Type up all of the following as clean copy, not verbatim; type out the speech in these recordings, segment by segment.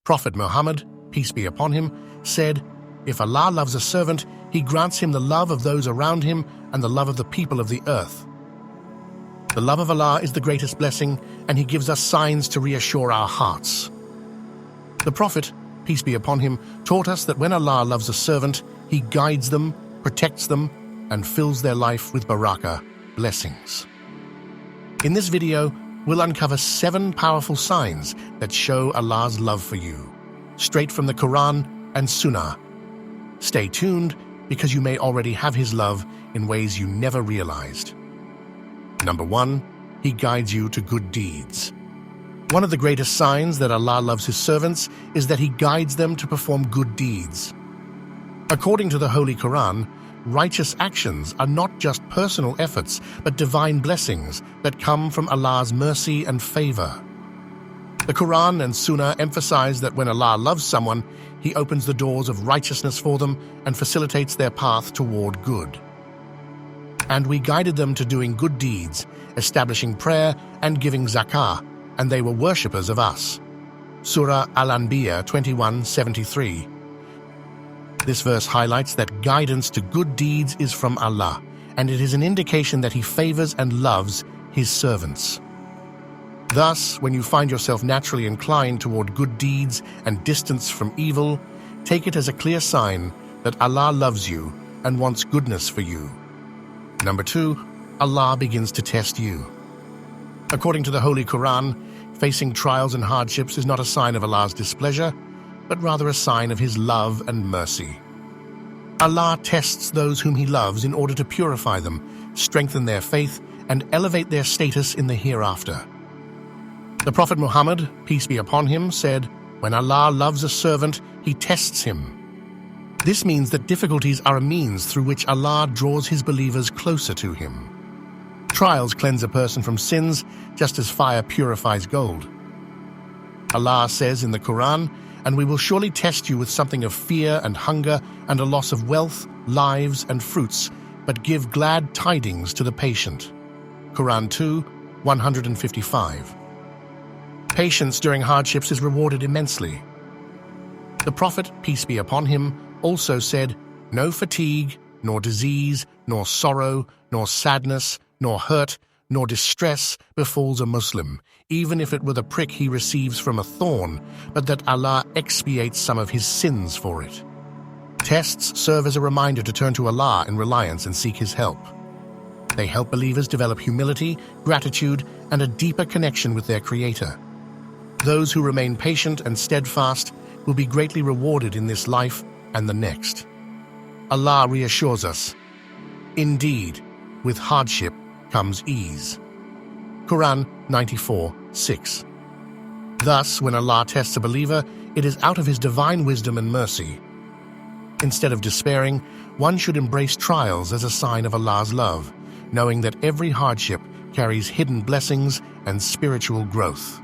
Prophet Muhammad, peace be upon him, said, "If Allah loves a servant, He grants him the love of those around him and the love of the people of the earth." The love of Allah is the greatest blessing, and He gives us signs to reassure our hearts. The Prophet, peace be upon him, taught us that when Allah loves a servant, He guides them, protects them, and fills their life with barakah, blessings. In this video, we'll uncover 7 powerful signs that show Allah's love for you, straight from the Quran and Sunnah. Stay tuned, because you may already have His love in ways you never realized. Number 1, He guides you to good deeds. One of the greatest signs that Allah loves His servants is that He guides them to perform good deeds. According to the Holy Quran, righteous actions are not just personal efforts, but divine blessings that come from Allah's mercy and favor. The Quran and Sunnah emphasize that when Allah loves someone, He opens the doors of righteousness for them and facilitates their path toward good. And we guided them to doing good deeds, establishing prayer and giving zakah, and they were worshippers of us. Surah Al-Anbiya 21:73. This verse highlights that guidance to good deeds is from Allah, and it is an indication that He favors and loves His servants. Thus, when you find yourself naturally inclined toward good deeds and distance from evil, take it as a clear sign that Allah loves you and wants goodness for you. Number 2, Allah begins to test you. According to the Holy Quran, facing trials and hardships is not a sign of Allah's displeasure, but rather a sign of His love and mercy. Allah tests those whom He loves in order to purify them, strengthen their faith, and elevate their status in the hereafter. The Prophet Muhammad, peace be upon him, said, "When Allah loves a servant, He tests him." This means that difficulties are a means through which Allah draws His believers closer to Him. Trials cleanse a person from sins, just as fire purifies gold. Allah says in the Quran, "And we will surely test you with something of fear and hunger and a loss of wealth, lives, and fruits, but give glad tidings to the patient." Quran 2:155. Patience during hardships is rewarded immensely. The Prophet, peace be upon him, also said, "No fatigue, nor disease, nor sorrow, nor sadness, nor hurt, nor distress befalls a Muslim, even if it were the prick he receives from a thorn, but that Allah expiates some of his sins for it." Tests serve as a reminder to turn to Allah in reliance and seek His help. They help believers develop humility, gratitude, and a deeper connection with their Creator. Those who remain patient and steadfast will be greatly rewarded in this life and the next. Allah reassures us, "Indeed, with hardship comes ease." Quran 94:6. Thus, when Allah tests a believer, it is out of His divine wisdom and mercy. Instead of despairing, one should embrace trials as a sign of Allah's love, knowing that every hardship carries hidden blessings and spiritual growth.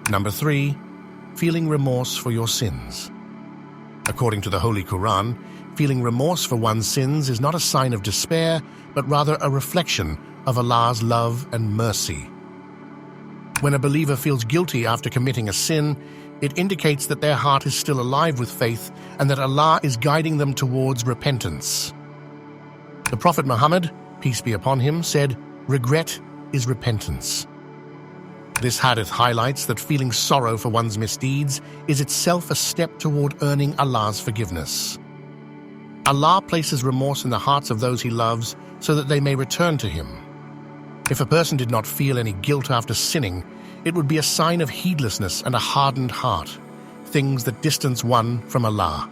Number 3, feeling remorse for your sins. According to the Holy Quran, feeling remorse for one's sins is not a sign of despair, but rather a reflection of Allah's love and mercy. When a believer feels guilty after committing a sin, it indicates that their heart is still alive with faith and that Allah is guiding them towards repentance. The Prophet Muhammad, peace be upon him, said, "Regret is repentance." This hadith highlights that feeling sorrow for one's misdeeds is itself a step toward earning Allah's forgiveness. Allah places remorse in the hearts of those He loves so that they may return to Him. If a person did not feel any guilt after sinning, it would be a sign of heedlessness and a hardened heart, things that distance one from Allah.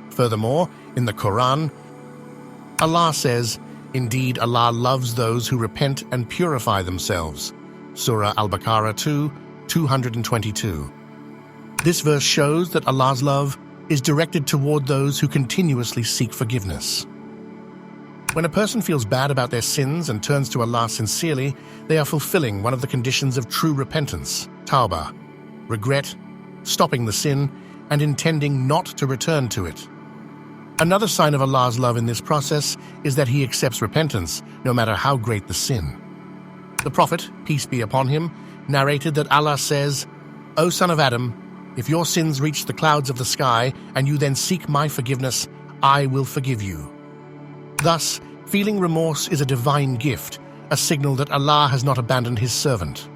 Furthermore, in the Quran, Allah says, "Indeed, Allah loves those who repent and purify themselves." Surah Al-Baqarah 2:222. This verse shows that Allah's love is directed toward those who continuously seek forgiveness. When a person feels bad about their sins and turns to Allah sincerely, they are fulfilling one of the conditions of true repentance, tawbah, regret, stopping the sin, and intending not to return to it. Another sign of Allah's love in this process is that He accepts repentance, no matter how great the sin. The Prophet, peace be upon him, narrated that Allah says, "O son of Adam, If your sins reach the clouds of the sky and you then seek my forgiveness, I will forgive you. Thus, feeling remorse is a divine gift, a signal that Allah has not abandoned his servant.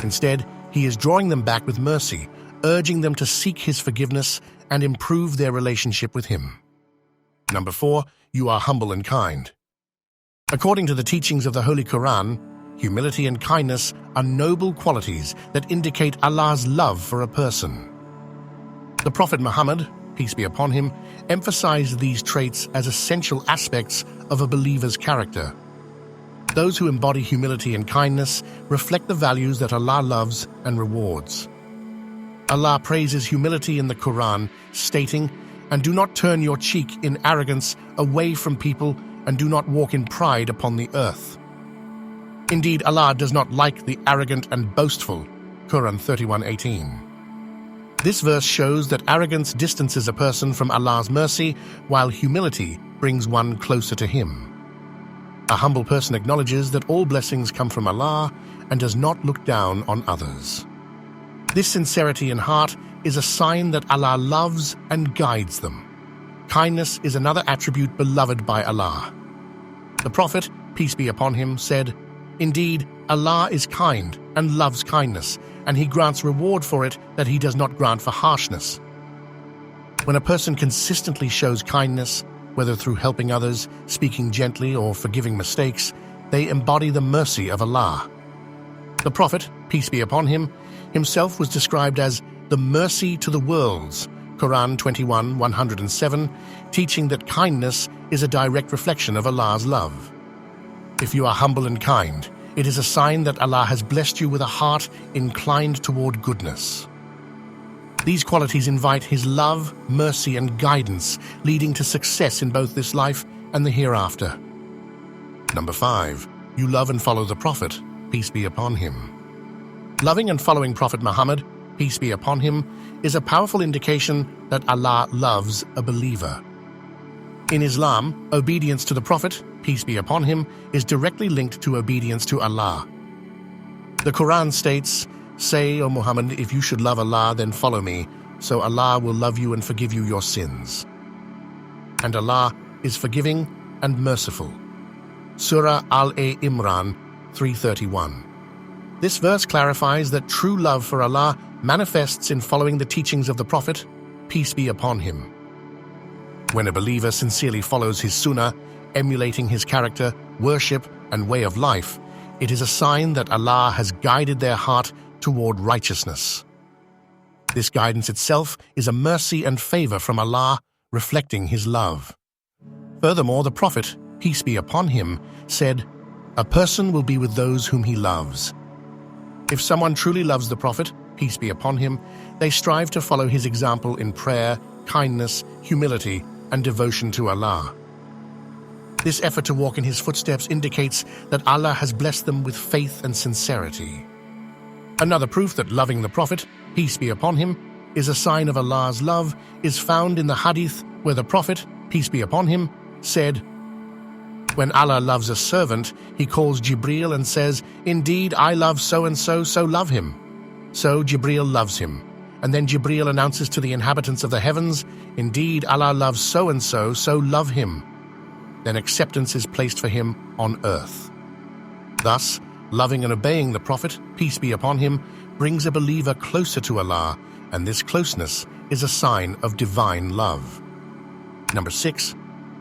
Instead, he is drawing them back with mercy, urging them to seek his forgiveness and improve their relationship with him. Number 4, you are humble and kind. According to the teachings of the Holy Quran, humility and kindness are noble qualities that indicate Allah's love for a person. The Prophet Muhammad, peace be upon him, emphasized these traits as essential aspects of a believer's character. Those who embody humility and kindness reflect the values that Allah loves and rewards. Allah praises humility in the Quran, stating, "And do not turn your cheek in arrogance away from people, and do not walk in pride upon the earth." Indeed, Allah does not like the arrogant and boastful. Quran 31:18. This verse shows that arrogance distances a person from Allah's mercy, while humility brings one closer to him. A humble person acknowledges that all blessings come from Allah and does not look down on others. This sincerity in heart is a sign that Allah loves and guides them. Kindness is another attribute beloved by Allah. The Prophet, peace be upon him, said, "Indeed, Allah is kind and loves kindness, and he grants reward for it that he does not grant for harshness." When a person consistently shows kindness, whether through helping others, speaking gently, or forgiving mistakes, they embody the mercy of Allah. The Prophet, peace be upon him, himself was described as the mercy to the worlds, Quran 21:107, teaching that kindness is a direct reflection of Allah's love. If you are humble and kind, it is a sign that Allah has blessed you with a heart inclined toward goodness. These qualities invite his love, mercy, and guidance, leading to success in both this life and the hereafter. Number 5, you love and follow the Prophet, peace be upon him. Loving and following Prophet Muhammad, peace be upon him, is a powerful indication that Allah loves a believer. In Islam, obedience to the Prophet, peace be upon him, is directly linked to obedience to Allah. The Quran states, "Say, O Muhammad, if you should love Allah, then follow me, so Allah will love you and forgive you your sins." And Allah is forgiving and merciful. Surah Al-Imran 331. This verse clarifies that true love for Allah manifests in following the teachings of the Prophet, peace be upon him. When a believer sincerely follows his sunnah, emulating his character, worship, and way of life, it is a sign that Allah has guided their heart toward righteousness. This guidance itself is a mercy and favor from Allah, reflecting his love. Furthermore, the Prophet, peace be upon him, said, "A person will be with those whom he loves." If someone truly loves the Prophet, peace be upon him, they strive to follow his example in prayer, kindness, humility, and devotion to Allah. This effort to walk in his footsteps indicates that Allah has blessed them with faith and sincerity. Another proof that loving the Prophet, peace be upon him, is a sign of Allah's love is found in the hadith where the Prophet, peace be upon him, said, "When Allah loves a servant, he calls Jibreel and says, 'Indeed, I love so-and-so, so love him.' So Jibreel loves him. And then Jibreel announces to the inhabitants of the heavens, 'Indeed, Allah loves so-and-so, so love him.' Then acceptance is placed for him on earth." Thus, loving and obeying the Prophet, peace be upon him, brings a believer closer to Allah, and this closeness is a sign of divine love. Number 6,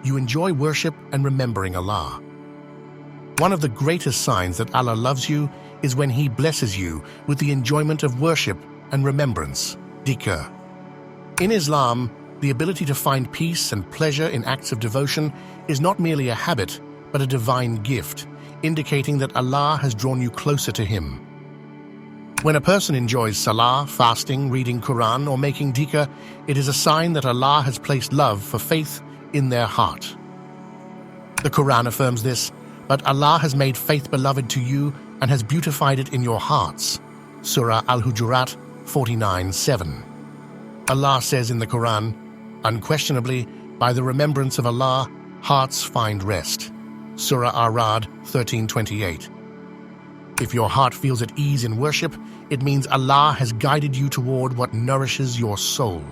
you enjoy worship and remembering Allah. One of the greatest signs that Allah loves you is when He blesses you with the enjoyment of worship and remembrance, dhikr. In Islam, the ability to find peace and pleasure in acts of devotion is not merely a habit, but a divine gift, indicating that Allah has drawn you closer to Him. When a person enjoys salah, fasting, reading Quran, or making dhikr, it is a sign that Allah has placed love for faith in their heart. The Quran affirms this, "But Allah has made faith beloved to you and has beautified it in your hearts." Surah Al-Hujurat 49:7. Allah says in the Quran, "Unquestionably, by the remembrance of Allah, hearts find rest." Surah Ar-Ra'd 13:28. If your heart feels at ease in worship, it means Allah has guided you toward what nourishes your soul.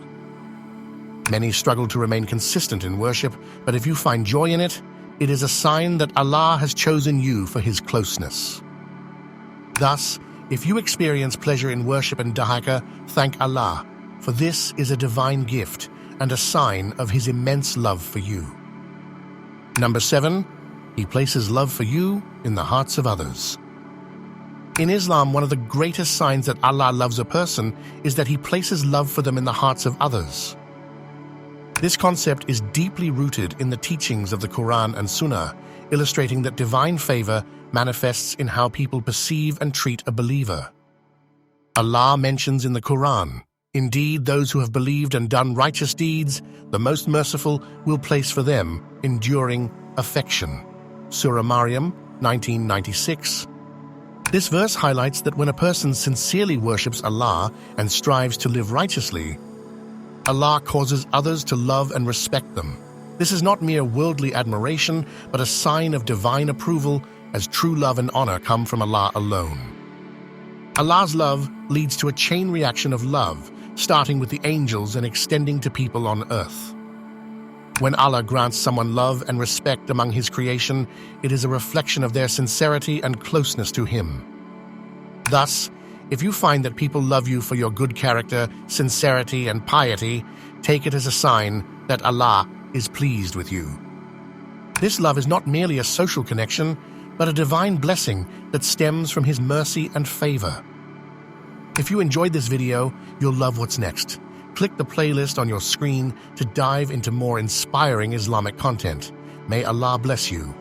Many struggle to remain consistent in worship, but if you find joy in it, it is a sign that Allah has chosen you for His closeness. Thus, if you experience pleasure in worship and dahaka, thank Allah, for this is a divine gift and a sign of His immense love for you. Number 7, He places love for you in the hearts of others. In Islam, one of the greatest signs that Allah loves a person is that He places love for them in the hearts of others. This concept is deeply rooted in the teachings of the Quran and Sunnah, illustrating that divine favor manifests in how people perceive and treat a believer. Allah mentions in the Quran, "Indeed, those who have believed and done righteous deeds, the Most Merciful will place for them enduring affection." Surah Maryam, 1996. This verse highlights that when a person sincerely worships Allah and strives to live righteously, Allah causes others to love and respect them. This is not mere worldly admiration, but a sign of divine approval, as true love and honor come from Allah alone. Allah's love leads to a chain reaction of love, starting with the angels and extending to people on earth. When Allah grants someone love and respect among His creation, it is a reflection of their sincerity and closeness to Him. Thus, if you find that people love you for your good character, sincerity, and piety, take it as a sign that Allah is pleased with you. This love is not merely a social connection, but a divine blessing that stems from His mercy and favor. If you enjoyed this video, you'll love what's next. Click the playlist on your screen to dive into more inspiring Islamic content. May Allah bless you.